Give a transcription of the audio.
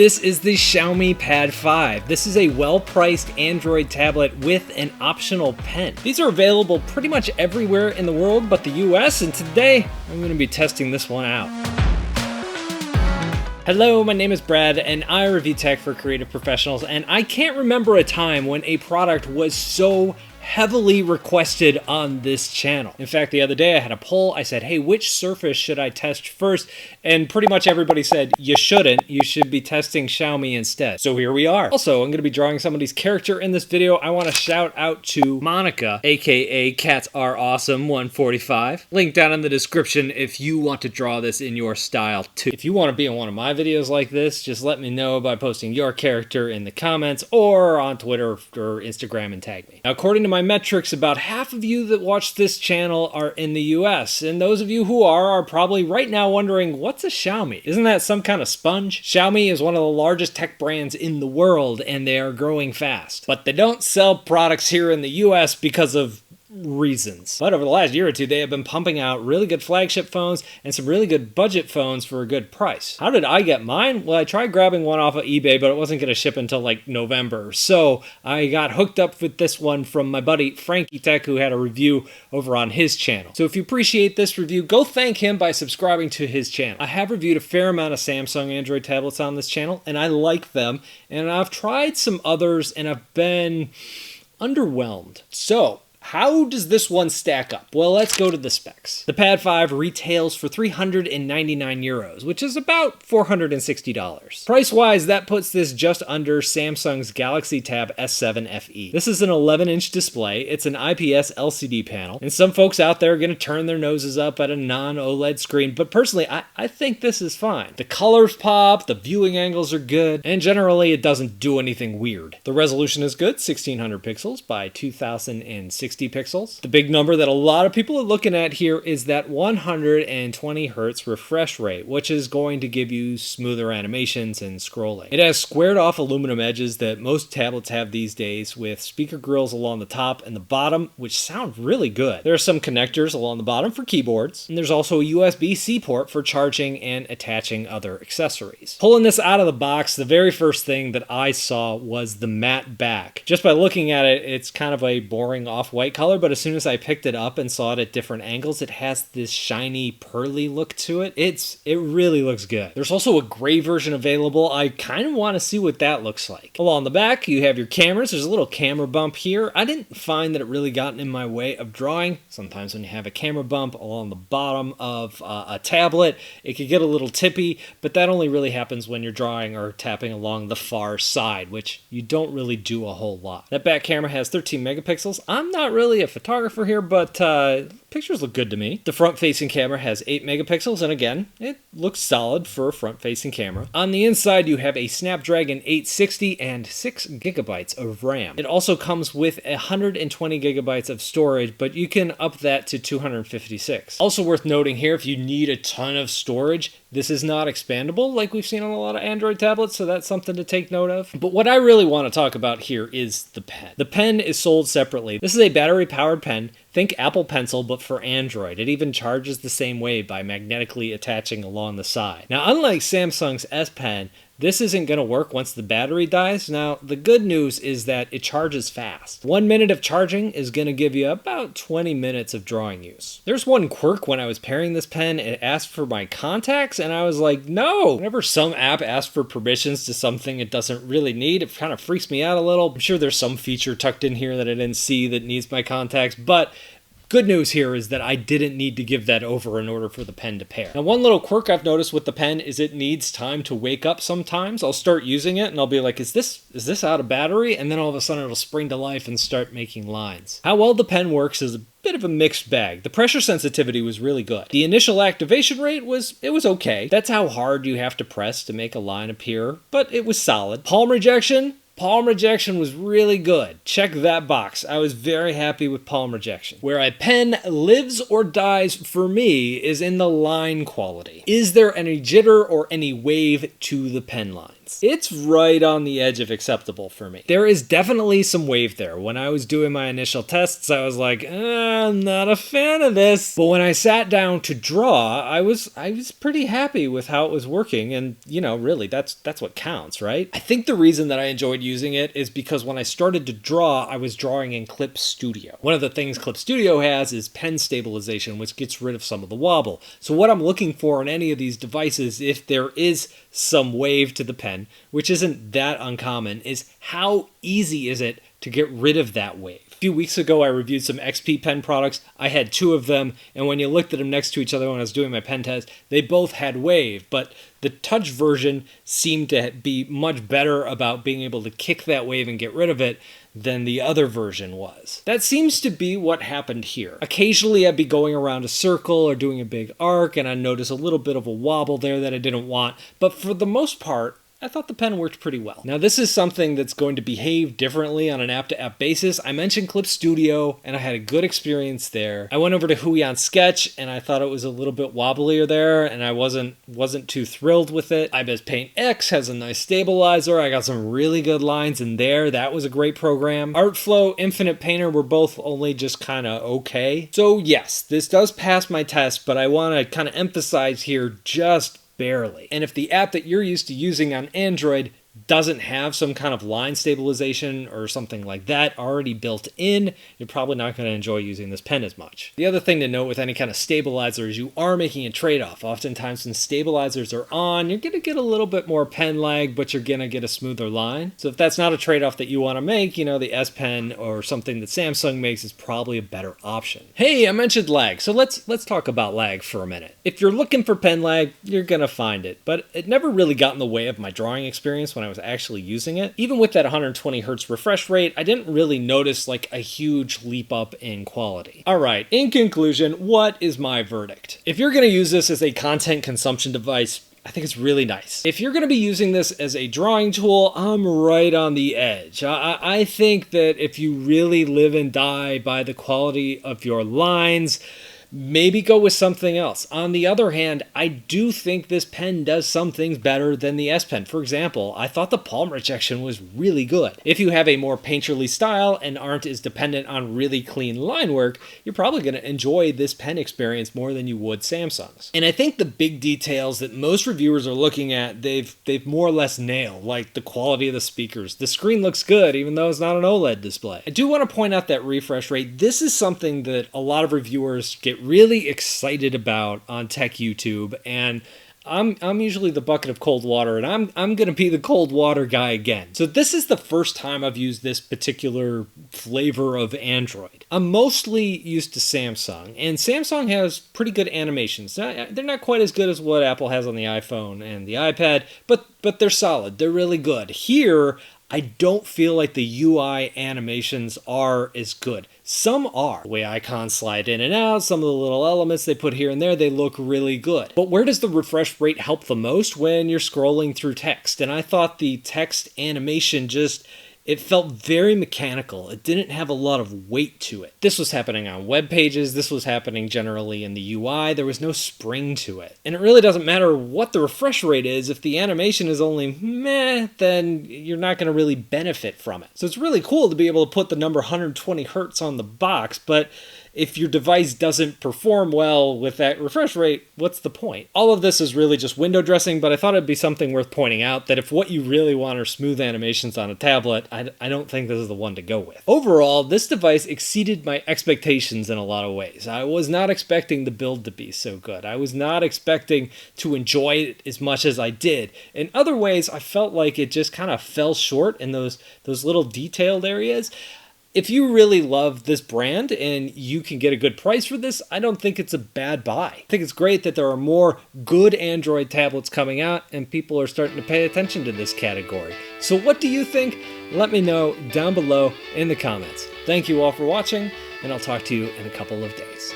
This is the Xiaomi Pad 5. This is a well-priced Android tablet with an optional pen. These are available pretty much everywhere in the world but the US, and today I'm going to be testing this one out. Hello, my name is Brad, and I review tech for creative professionals, and I can't remember a time when a product was so heavily requested on this channel. In fact, the other day I had a poll. I said, hey, which Surface should I test first? And pretty much everybody said, you shouldn't. You should be testing Xiaomi instead. So here we are. Also, I'm going to be drawing somebody's character in this video. I want to shout out to Monica, aka Cats Are Awesome 145. Link down in the description if you want to draw this in your style too. If you want to be in one of my videos like this, just let me know by posting your character in the comments or on Twitter or Instagram and tag me. Now, according to my metrics, about half of you that watch this channel are in the US, and those of you who are probably right now wondering, what's a Xiaomi? Isn't that some kind of sponge? Xiaomi is one of the largest tech brands in the world, and they are growing fast. But they don't sell products here in the US because of reasons. But over the last year or two, they have been pumping out really good flagship phones and some really good budget phones for a good price. How did I get mine? Well, I tried grabbing one off of eBay, but it wasn't going to ship until like November. So I got hooked up with this one from my buddy Frankie Tech, who had a review over on his channel. So if you appreciate this review, go thank him by subscribing to his channel. I have reviewed a fair amount of Samsung Android tablets on this channel, and I like them. And I've tried some others, and I've been underwhelmed. So how does this one stack up? Well, let's go to the specs. The Pad 5 retails for 399 euros, which is about $460. Price-wise, that puts this just under Samsung's Galaxy Tab S7 FE. This is an 11-inch display, it's an IPS LCD panel, and some folks out there are going to turn their noses up at a non-OLED screen, but personally, I think this is fine. The colors pop, the viewing angles are good, and generally it doesn't do anything weird. The resolution is good, 1600 pixels by 2060 pixels. The big number that a lot of people are looking at here is that 120 hertz refresh rate, which is going to give you smoother animations and scrolling. It has squared off aluminum edges that most tablets have these days, with speaker grills along the top and the bottom, which sound really good. There are some connectors along the bottom for keyboards, and there's also a USB-C port for charging and attaching other accessories. Pulling this out of the box, the very first thing that I saw was the matte back. Just by looking at it, it's kind of a boring off-white color, but as soon as I picked it up and saw it at different angles, it has this shiny, pearly look to it. It really looks good. There's also a gray version available. I kind of want to see what that looks like. Along the back, you have your cameras. There's a little camera bump here. I didn't find that it really got in my way of drawing. Sometimes when you have a camera bump along the bottom of a tablet, it could get a little tippy, but that only really happens when you're drawing or tapping along the far side, which you don't really do a whole lot. That back camera has 13 megapixels. I'm not really a photographer here, but pictures look good to me. The front-facing camera has 8 megapixels, and again, it looks solid for a front-facing camera. On the inside, you have a Snapdragon 860 and 6 gigabytes of RAM. It also comes with 120 gigabytes of storage, but you can up that to 256. Also worth noting here, if you need a ton of storage, this is not expandable like we've seen on a lot of Android tablets, so that's something to take note of. But what I really want to talk about here is the pen. The pen is sold separately. This is a battery-powered pen. Think Apple Pencil, but for Android. It even charges the same way by magnetically attaching along the side. Now, unlike Samsung's S Pen, this isn't going to work once the battery dies. Now, the good news is that it charges fast. 1 minute of charging is going to give you about 20 minutes of drawing use. There's one quirk when I was pairing this pen. It asked for my contacts, and I was like, no. Whenever some app asks for permissions to something it doesn't really need, it kind of freaks me out a little. I'm sure there's some feature tucked in here that I didn't see that needs my contacts, but good news here is that I didn't need to give that over in order for the pen to pair. Now, one little quirk I've noticed with the pen is it needs time to wake up sometimes. I'll start using it and I'll be like, is this out of battery? And then all of a sudden it'll spring to life and start making lines. How well the pen works is a bit of a mixed bag. The pressure sensitivity was really good. The initial activation rate was okay. That's how hard you have to press to make a line appear, but it was solid. Palm rejection was really good. Check that box. I was very happy with palm rejection. Where a pen lives or dies for me is in the line quality. Is there any jitter or any wave to the pen lines? distance. It's right on the edge of acceptable for me. There is definitely some wave there. When I was doing my initial tests, I was like, I'm not a fan of this. But when I sat down to draw, I was pretty happy with how it was working. And, you know, really, that's what counts, right? I think the reason that I enjoyed using it is because when I started to draw, I was drawing in Clip Studio. One of the things Clip Studio has is pen stabilization, which gets rid of some of the wobble. So what I'm looking for in any of these devices, if there is some wave to the pen, which isn't that uncommon, is how easy is it to get rid of that wave. A few weeks ago, I reviewed some XP pen products. I had 2 of them, and when you looked at them next to each other when I was doing my pen test, they both had wave, but the touch version seemed to be much better about being able to kick that wave and get rid of it than the other version was. That seems to be what happened here. Occasionally I'd be going around a circle or doing a big arc and I'd notice a little bit of a wobble there that I didn't want, but for the most part, I thought the pen worked pretty well. Now this is something that's going to behave differently on an app-to-app basis. I mentioned Clip Studio and I had a good experience there. I went over to Huion Sketch and I thought it was a little bit wobblier there and I wasn't too thrilled with it. IBIS Paint X has a nice stabilizer. I got some really good lines in there. That was a great program. Artflow, Infinite Painter were both only just kind of okay. So yes, this does pass my test, but I want to kind of emphasize here just barely. And if the app that you're used to using on Android doesn't have some kind of line stabilization or something like that already built in, you're probably not going to enjoy using this pen as much. The other thing to note with any kind of stabilizer is you are making a trade-off. Oftentimes when stabilizers are on, you're going to get a little bit more pen lag, but you're going to get a smoother line. So if that's not a trade-off that you want to make, you know, the S Pen or something that Samsung makes is probably a better option. Hey, I mentioned lag, so let's talk about lag for a minute. If you're looking for pen lag, you're going to find it, but it never really got in the way of my drawing experience when I was actually using it. Even with that 120 Hz refresh rate, I didn't really notice like a huge leap up in quality. All right, in conclusion, what is my verdict? If you're going to use this as a content consumption device, I think it's really nice. If you're going to be using this as a drawing tool, I'm right on the edge. I think that if you really live and die by the quality of your lines, maybe go with something else. On the other hand, I do think this pen does some things better than the S Pen. For example, I thought the palm rejection was really good. If you have a more painterly style and aren't as dependent on really clean line work, you're probably going to enjoy this pen experience more than you would Samsung's. And I think the big details that most reviewers are looking at, they've more or less nailed, like the quality of the speakers. The screen looks good, even though it's not an OLED display. I do want to point out that refresh rate. This is something that a lot of reviewers get really excited about on tech YouTube, and I'm usually the bucket of cold water, and I'm gonna be the cold water guy again. So this is the first time I've used this particular flavor of Android. I'm mostly used to Samsung, and Samsung has pretty good animations. They're not quite as good as what Apple has on the iPhone and the iPad, but they're solid. They're really good. Here, I don't feel like the UI animations are as good. Some are. The way icons slide in and out, some of the little elements they put here and there, they look really good. But where does the refresh rate help the most? When you're scrolling through text. And I thought the text animation it felt very mechanical. It didn't have a lot of weight to it. This was happening on web pages. This was happening generally in the UI. There was no spring to it. And it really doesn't matter what the refresh rate is. If the animation is only meh, then you're not going to really benefit from it. So it's really cool to be able to put the number 120 Hertz on the box, but if your device doesn't perform well with that refresh rate, what's the point? All of this is really just window dressing, but I thought it'd be something worth pointing out that if what you really want are smooth animations on a tablet, I don't think this is the one to go with. Overall, this device exceeded my expectations in a lot of ways. I was not expecting the build to be so good. I was not expecting to enjoy it as much as I did. In other ways, I felt like it just kind of fell short in those little detailed areas. If you really love this brand and you can get a good price for this, I don't think it's a bad buy. I think it's great that there are more good Android tablets coming out and people are starting to pay attention to this category. So what do you think? Let me know down below in the comments. Thank you all for watching, and I'll talk to you in a couple of days.